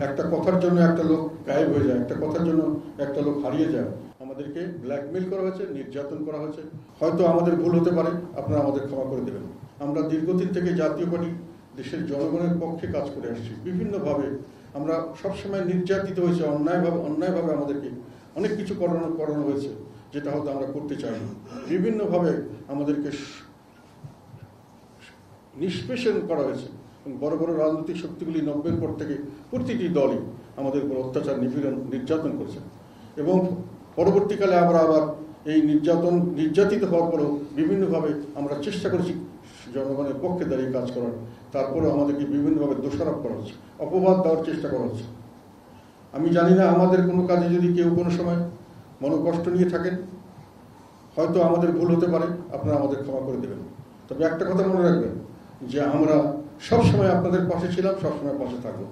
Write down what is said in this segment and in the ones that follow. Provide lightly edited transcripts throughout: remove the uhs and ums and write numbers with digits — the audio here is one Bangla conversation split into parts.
একটা কথার জন্য একটা লোক গায়েব হয়ে যায়, একটা কথার জন্য একটা লোক হারিয়ে যায়। আমাদেরকে ব্ল্যাকমেইল করা হয়েছে, নির্যাতন করা হয়েছে। হয়তো আমাদের ভুল হতে পারে, আপনারা আমাদের ক্ষমা করে দেবেন। আমরা দীর্ঘদিন থেকে জাতীয় পার্টি দেশের জনগণের পক্ষে কাজ করে আসছি। বিভিন্নভাবে আমরা সবসময় নির্যাতিত হয়েছে, অন্যায়ভাবে আমাদেরকে অনেক কিছু করানো হয়েছে, যেটা হয়তো আমরা করতে চাই না। বিভিন্নভাবে আমাদেরকে নিষ্পেষণ করা হয়েছে। বড় বড় রাজনৈতিক শক্তিগুলি 90-এর পর থেকে প্রতিটি দলই আমাদের উপর অত্যাচার, নির্যাতন করেছে। এবং পরবর্তীকালে আমরা আবার এই নির্যাতিত হওয়ার পরেও বিভিন্নভাবে আমরা চেষ্টা করেছি জনগণের পক্ষে দাঁড়িয়ে কাজ করার। তারপরেও আমাদেরকে বিভিন্নভাবে দোষারোপ করা হচ্ছে, অপবাদ দেওয়ার চেষ্টা করা হচ্ছে। আমি জানি না আমাদের কোনো কাজে যদি কেউ কোনো সময় মনোকষ্ট নিয়ে থাকেন, হয়তো আমাদের ভুল হতে পারে, আপনারা আমাদের ক্ষমা করে দেবেন। তবে একটা কথা মনে রাখবেন যে আমরা সবসময় আপনাদের পাশে ছিলাম, সবসময় পাশে থাকবো।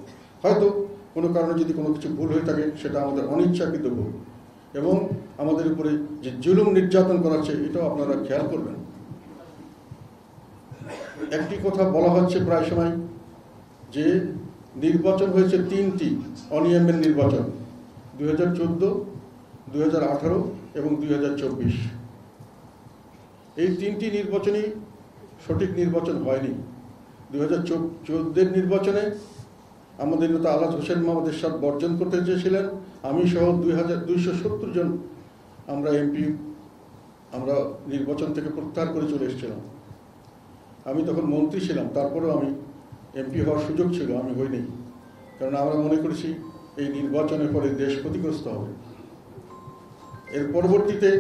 হয়তো কোনো কারণে যদি কোনো কিছু ভুল হয়ে থাকে, সেটা আমাদের অনিচ্ছাকৃত ভুল। এবং আমাদের উপরে যে জুলুম নির্যাতন করাচ্ছে, এটাও আপনারা খেয়াল করবেন। একটি কথা বলা হচ্ছে প্রায় সময় যে নির্বাচন হয়েছে 3টি অনিয়মের নির্বাচন, 2014, 2018 এবং 2024। এই 3টি নির্বাচনই সঠিক নির্বাচন হয়নি। 2014-এর নির্বাচনে আমাদের নেতা আলহাজ হোসেন মোহাম্মদ এরশাদ বর্জন করতে চেয়েছিলেন। আমি সহ 270 জন আমরা এমপি আমরা নির্বাচন থেকে প্রত্যাহার করে চলে এসেছিলাম। আমি তখন মন্ত্রী ছিলাম, তারপরেও আমি এমপি হওয়ার সুযোগ ছিল, আমি হইনি। কারণ আমরা মনে করেছি এই নির্বাচনের পরে দেশ ক্ষতিগ্রস্ত হবে। এর পরবর্তীতে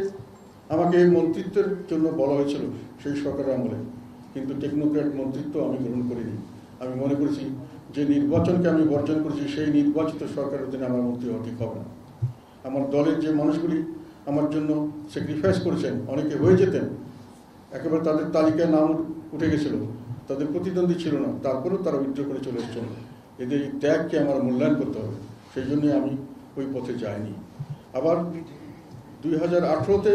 আমাকে মন্ত্রিত্বের জন্য বলা হয়েছিল সেই সরকারের আমলে, কিন্তু টেকনোক্র্যাট মন্ত্রিত্ব আমি গ্রহণ করিনি। আমি মনে করেছি যে নির্বাচনকে আমি বর্জন করেছি, সেই নির্বাচিত সরকারের অধীনে আমার মন্ত্রী হওয়া ঠিক হবে না। আমার দলের যে মানুষগুলি আমার জন্য স্যাক্রিফাইস করেছেন, অনেকে হয়ে যেতেন, একেবারে তাদের তালিকায় নাম উঠে গেছিল, তাদের প্রতিদ্বন্দ্বী ছিল না, তারপরেও তারা উইথড্র করে চলে এসেছেন। এদের এই ত্যাগকে আমার মূল্যায়ন করতে হবে, সেই জন্যই আমি ওই পথে যাইনি। আবার 2018-তে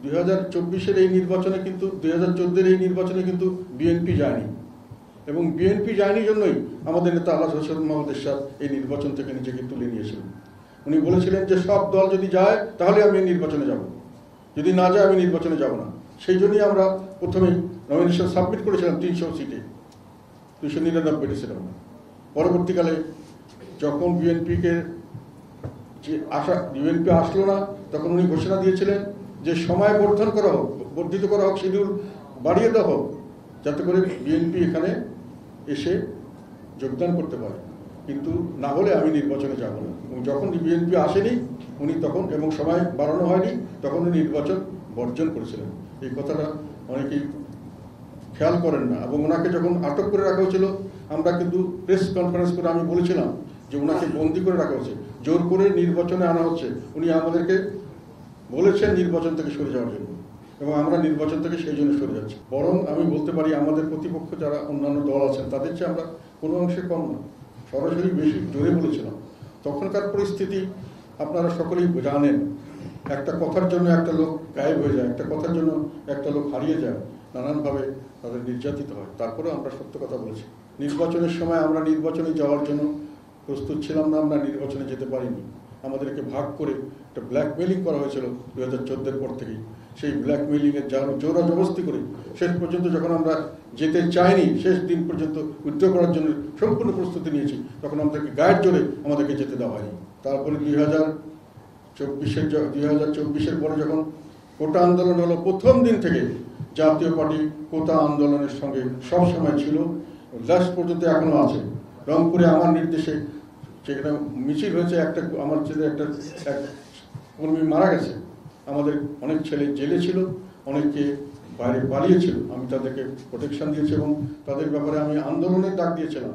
2024-এর এই নির্বাচনে কিন্তু 2014-এর এই নির্বাচনে কিন্তু বিএনপি যায়নি। এবং বিএনপি যায়নি জন্যই আমাদের নেতা আলহাজ হোসেন মোহাম্মদ এরশাদ এই নির্বাচন থেকে নিজেকে তুলে নিয়েছিলেন। উনি বলেছিলেন যে সব দল যদি যায় তাহলে আমি নির্বাচনে যাব, যদি না যায় আমি নির্বাচনে যাব না। সেই জন্যই আমরা প্রথমেই নমিনেশন সাবমিট করেছিলাম 300 সিটে, 299 ছিলাম। পরবর্তীকালে যখন বিএনপি আসলো না, তখন উনি ঘোষণা দিয়েছিলেন যে সময় বর্ধিত করা হোক, শিডিউল বাড়িয়ে দেওয়া হোক, যাতে করে বিএনপি এখানে এসে যোগদান করতে পারে। কিন্তু না হলে আমি নির্বাচনে যাব না। এবং যখন বিএনপি আসেনি উনি তখন, এবং সময় বাড়ানো হয়নি, তখন উনি নির্বাচন বর্জন করেছিলেন। এই কথাটা অনেকেই খেয়াল করেন না। এবং ওনাকে যখন আটক করে রাখা হয়েছিল, আমরা কিন্তু প্রেস কনফারেন্স করে আমি বলেছিলাম যে ওনাকে বন্দি করে রাখা হচ্ছে, জোর করে নির্বাচনে আনা হচ্ছে। উনি আমাদেরকে বলেছেন নির্বাচন থেকে সরে যাওয়ার জন্য, এবং আমরা নির্বাচন থেকে সেই জন্য সরে যাচ্ছি। বরং আমি বলতে পারি আমাদের প্রতিপক্ষ যারা অন্যান্য দল আছেন, তাদের চেয়ে আমরা কোনো অংশে কম না, সরাসরি বেশি জোরে বলেছিলাম। তখনকার পরিস্থিতি আপনারা সকলেই জানেন। একটা কথার জন্য একটা লোক গায়েব হয়ে যায়, একটা কথার জন্য একটা লোক হারিয়ে যায়, নানানভাবে তাদের নির্যাতিত হয়। তারপরেও আমরা সত্য কথা বলেছি। নির্বাচনের সময় আমরা নির্বাচনে যাওয়ার জন্য প্রস্তুত ছিলাম না, আমরা নির্বাচনে যেতে পারিনি। আমাদেরকে ভাগ করে একটা ব্ল্যাকমেইলিং করা হয়েছিল 2014-এর পর থেকেই। সেই ব্ল্যাকমেইলিংয়ের জোরা জবরদস্তি করে শেষ পর্যন্ত যখন আমরা যেতে চাইনি, শেষ দিন পর্যন্ত উইথড্র করার জন্য সম্পূর্ণ প্রস্তুতি নিয়েছি, তখন আমাদেরকে গায়ের জোরে আমাদেরকে যেতে দেওয়া হয়নি। তারপরে 2024-এর পরে যখন কোটা আন্দোলন হলো, প্রথম দিন থেকে জাতীয় পার্টি কোটা আন্দোলনের সঙ্গে সবসময় ছিল, লাস্ট পর্যন্ত এখনো আছে। রংপুরে আমার নির্দেশে সেখানে মিছিল হয়েছে, আমার ছেলে এক কর্মী মারা গেছে। আমাদের অনেক ছেলে জেলে ছিল, অনেককে বাইরে পালিয়েছিল। আমি তাদেরকে প্রোটেকশন দিয়েছি এবং তাদের ব্যাপারে আমি আন্দোলনের ডাক দিয়েছিলাম।